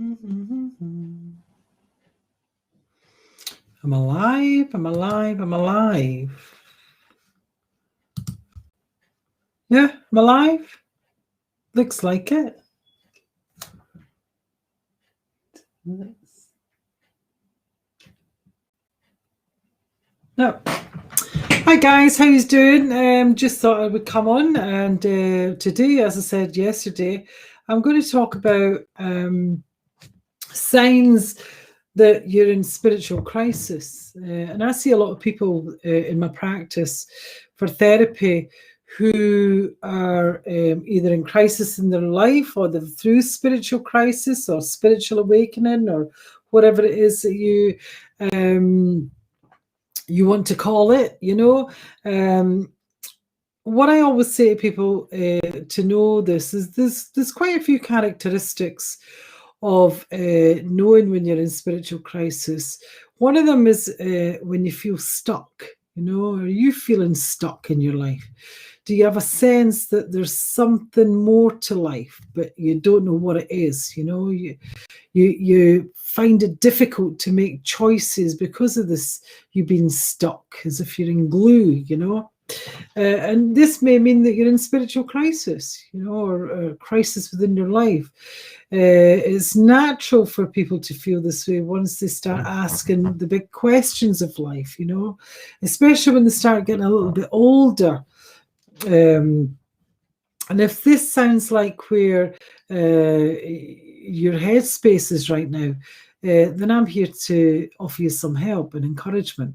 I'm alive, I'm alive, I'm alive. Yeah, I'm alive. Looks like it. No. Hi guys, how you doing? Just thought I would come on, and today, as I said yesterday, I'm going to talk about signs that you're in spiritual crisis. And I see a lot of people in my practice for therapy who are either in crisis in their life, or they're through spiritual crisis or spiritual awakening, or whatever it is that you want to call it, what I always say to people to know this is there's quite a few characteristics of knowing when you're in spiritual crisis. One of them is when you feel stuck. Are you feeling stuck in your life? Do you have a sense that there's something more to life, but you don't know what it is? You find it difficult to make choices because of this. You've been stuck, as if you're in glue, and this may mean that you're in spiritual crisis, or crisis within your life. It's natural for people to feel this way once they start asking the big questions of life, especially when they start getting a little bit older. And if this sounds like where your headspace is right now, then I'm here to offer you some help and encouragement.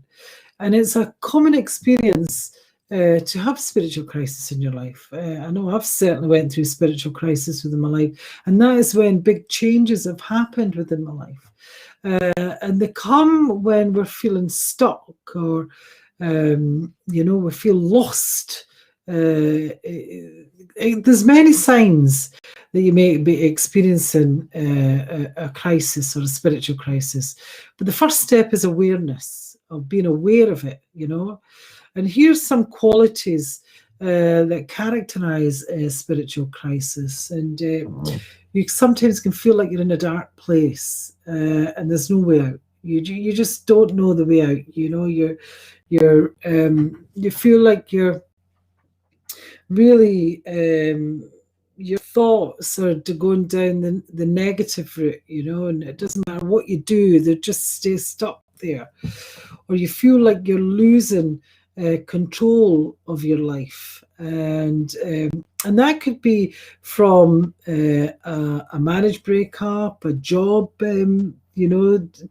And it's a common experience to have spiritual crisis in your life. I know I've certainly went through spiritual crisis within my life, and that is when big changes have happened within my life. And they come when we're feeling stuck, or we feel lost. There's many signs that you may be experiencing a crisis or a spiritual crisis, but the first step is awareness, of being aware of it, And here's some qualities that characterize a spiritual crisis. And you sometimes can feel like you're in a dark place and there's no way out. You just don't know the way out. You feel like you're really your thoughts are going down the negative route, and it doesn't matter what you do, they just stay stuck there. Or you feel like you're losing control of your life, and that could be from a marriage breakup, a job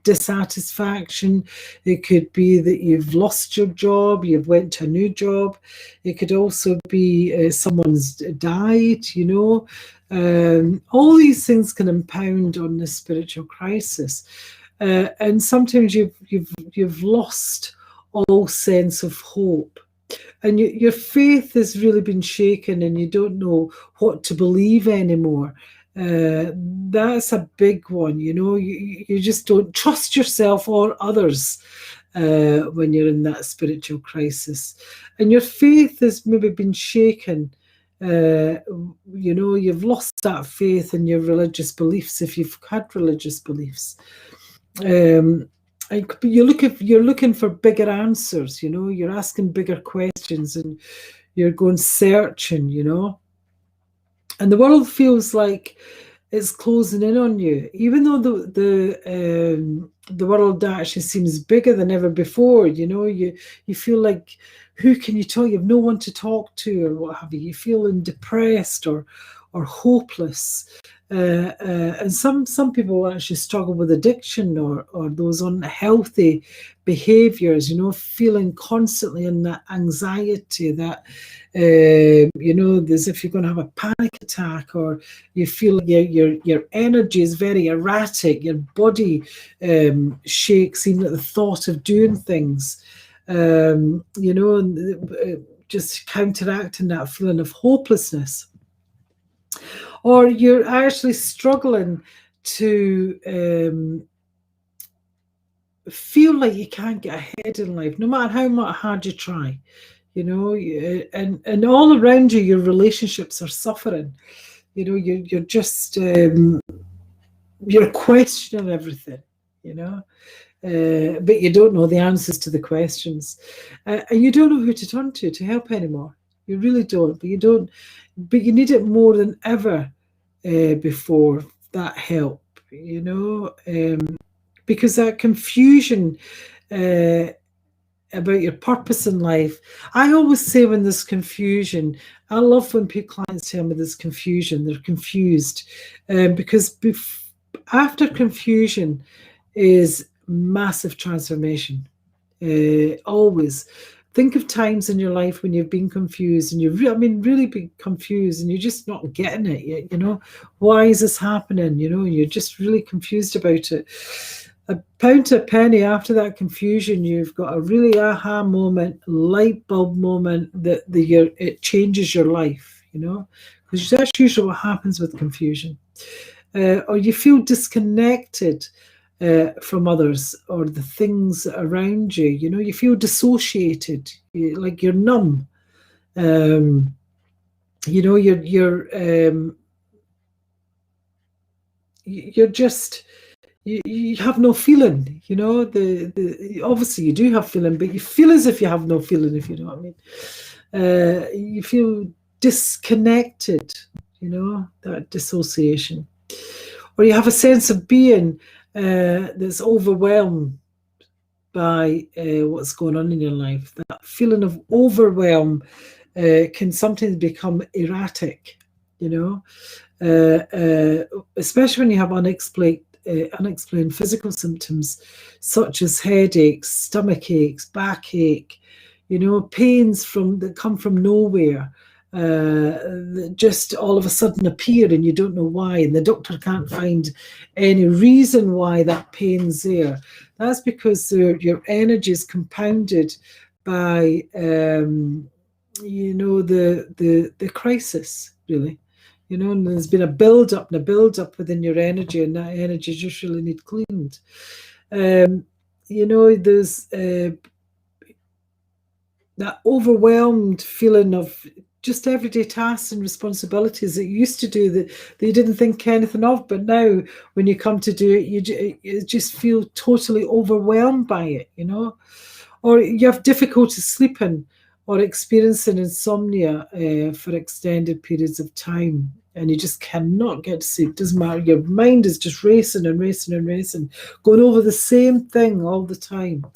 dissatisfaction. It could be that you've lost your job, you've went to a new job. It could also be someone's died. All these things can impound on the spiritual crisis, and sometimes you've lost all sense of hope, and your faith has really been shaken, and you don't know what to believe anymore. That's a big one. You just don't trust yourself or others when you're in that spiritual crisis, and your faith has maybe been shaken. You've lost that faith in your religious beliefs, if you've had religious beliefs. You're looking for bigger answers. You're asking bigger questions, and you're going searching. And the world feels like it's closing in on you, even though the world actually seems bigger than ever before. You feel like, who can you talk? You have no one to talk to, or what have you. You're feeling depressed or hopeless. And some people actually struggle with addiction, or those unhealthy behaviours, feeling constantly in that anxiety, that as if you're going to have a panic attack, or you feel like your energy is very erratic, your body shakes even at the thought of doing things, just counteracting that feeling of hopelessness. Or you're actually struggling to feel like you can't get ahead in life, no matter how much hard you try, and all around you, your relationships are suffering. You're just you're questioning everything, you know, but you don't know the answers to the questions, and you don't know who to turn to help anymore. You really don't, but you need it more than ever before, that help, you know, because that confusion uh, about your purpose in life. I always say when there's confusion, I love when clients tell me there's confusion, they're confused, because after confusion is massive transformation. Always think of times in your life when you've been confused and really been confused and you're just not getting it yet. You know, why is this happening? You know, and you're just really confused about it. A pound to a penny after that confusion, you've got a really aha moment, light bulb moment that it changes your life. You know, because that's usually what happens with confusion. Or you feel disconnected from others or the things around you. You know, you feel dissociated, like you're numb. You know, you're just you have no feeling. You know, the obviously you do have feeling, but you feel as if you have no feeling. If you know what I mean, you feel disconnected. You know, that dissociation, or you have a sense of being that's overwhelmed by what's going on in your life. That feeling of overwhelm can sometimes become erratic, you know, especially when you have unexplained physical symptoms such as headaches, stomach aches, backache, you know, pains that come from nowhere. That just all of a sudden appear and you don't know why, and the doctor can't find any reason why that pain's there. That's because your energy is compounded by you know, the crisis, really. You know, and there's been a build up within your energy, and that energy just really needs cleaned. You know, there's that overwhelmed feeling of just everyday tasks and responsibilities that you used to do that you didn't think anything of, but now when you come to do it, you just feel totally overwhelmed by it, you know. Or you have difficulty sleeping or experiencing insomnia for extended periods of time, and you just cannot get to sleep. It doesn't matter, your mind is just racing and racing and racing, going over the same thing all the time.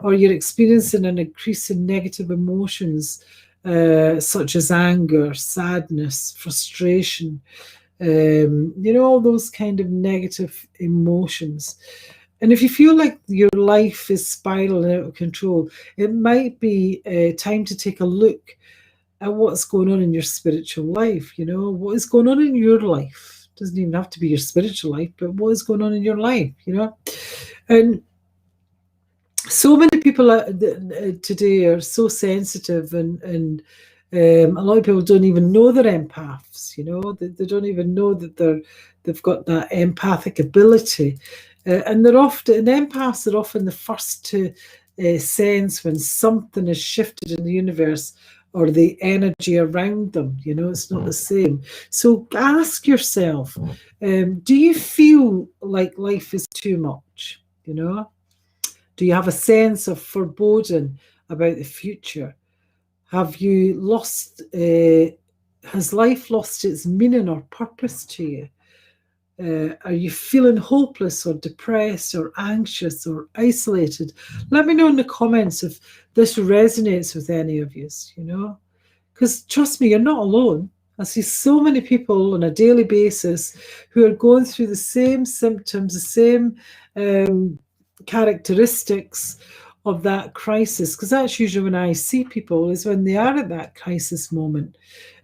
Or you're experiencing an increase in negative emotions such as anger, sadness, frustration, you know, all those kind of negative emotions. And if you feel like your life is spiraling out of control, it might be time to take a look at what's going on in your spiritual life. You know, what is going on in your life? It doesn't even have to be your spiritual life, but what is going on in your life, you know? And so many people today are so sensitive, and a lot of people don't even know they're empaths. You know, they don't even know that they've got that empathic ability, and empaths are often the first to sense when something is shifted in the universe or the energy around them. You know, it's not the same. So ask yourself, do you feel like life is too much? You know, do you have a sense of foreboding about the future? Have you lost, has life lost its meaning or purpose to you? Are you feeling hopeless or depressed or anxious or isolated? Let me know in the comments if this resonates with any of you, you know, because trust me, you're not alone. I see so many people on a daily basis who are going through the same symptoms, the same characteristics of that crisis, because that's usually when I see people, is when they are at that crisis moment.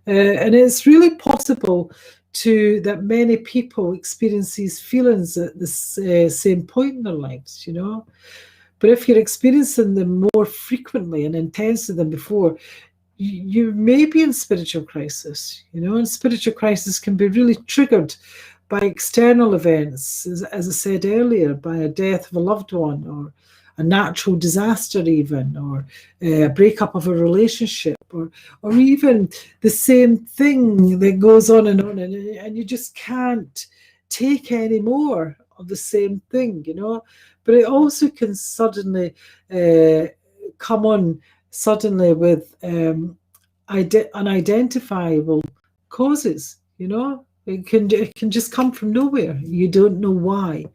And it's really possible that many people experience these feelings at the same point in their lives, you know. But if you're experiencing them more frequently and intensely than before, you may be in spiritual crisis, you know. And spiritual crisis can be really triggered by external events, as I said earlier, by a death of a loved one, or a natural disaster even, or a breakup of a relationship, or even the same thing that goes on, and you just can't take any more of the same thing, but it also can suddenly come on suddenly with unidentifiable causes. It can just come from nowhere. You don't know why.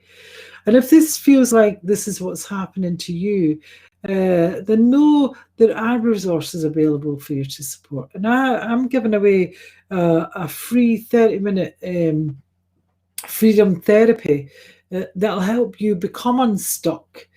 And if this feels like this is what's happening to you, then know there are resources available for you to support. And I'm giving away a free 30-minute freedom therapy that'll help you become unstuck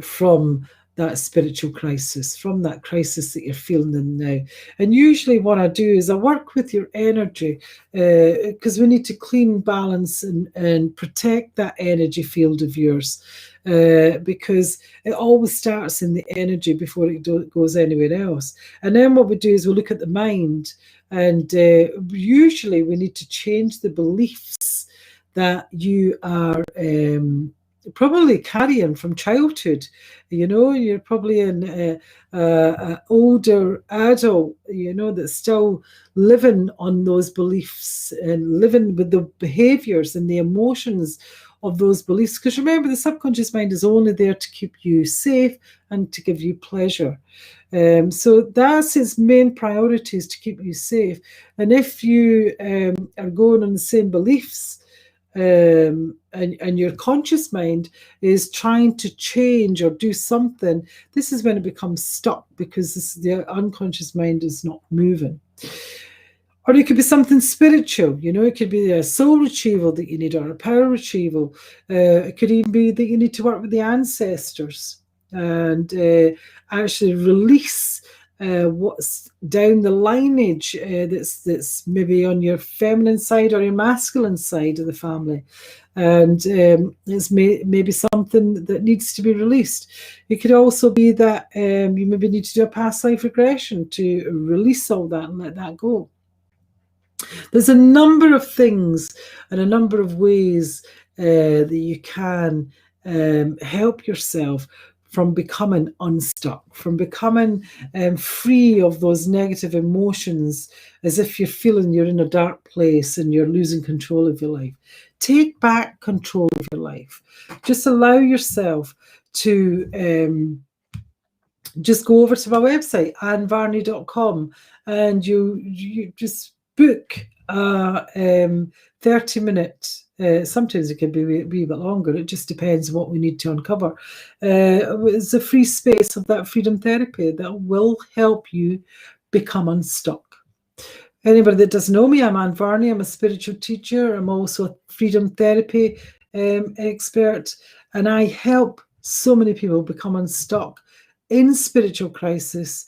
from that spiritual crisis, from that crisis that you're feeling in now. And usually what I do is I work with your energy, because we need to clean, balance, and protect that energy field of yours, because it always starts in the energy before it goes anywhere else. And then what we do is we look at the mind, and usually we need to change the beliefs that you are probably carrying from childhood. You're probably an older adult, that's still living on those beliefs and living with the behaviours and the emotions of those beliefs. Because remember, the subconscious mind is only there to keep you safe and to give you pleasure. So that's its main priority, is to keep you safe. And if you are going on the same beliefs, and your conscious mind is trying to change or do something, this is when it becomes stuck, because the unconscious mind is not moving. Or it could be something spiritual, it could be a soul retrieval that you need, or a power retrieval. It could even be that you need to work with the ancestors and actually release what's down the lineage that's maybe on your feminine side or your masculine side of the family. And it's maybe something that needs to be released. It could also be that you maybe need to do a past life regression to release all that and let that go. There's a number of things and a number of ways that you can help yourself from becoming unstuck, from becoming free of those negative emotions, as if you're feeling you're in a dark place and you're losing control of your life. Take back control of your life. Just allow yourself to just go over to my website, annvarney.com, and you just book a 30-minute, sometimes it can be a wee bit longer, it just depends what we need to uncover. It's a free space of that freedom therapy that will help you become unstuck. Anybody that doesn't know me, I'm Anne Varney. I'm a spiritual teacher. I'm also a freedom therapy expert, and I help so many people become unstuck in spiritual crisis,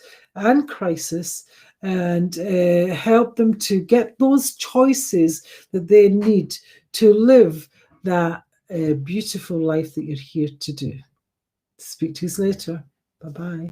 and help them to get those choices that they need to live that beautiful life that you're here to do. Speak to you later. Bye-bye.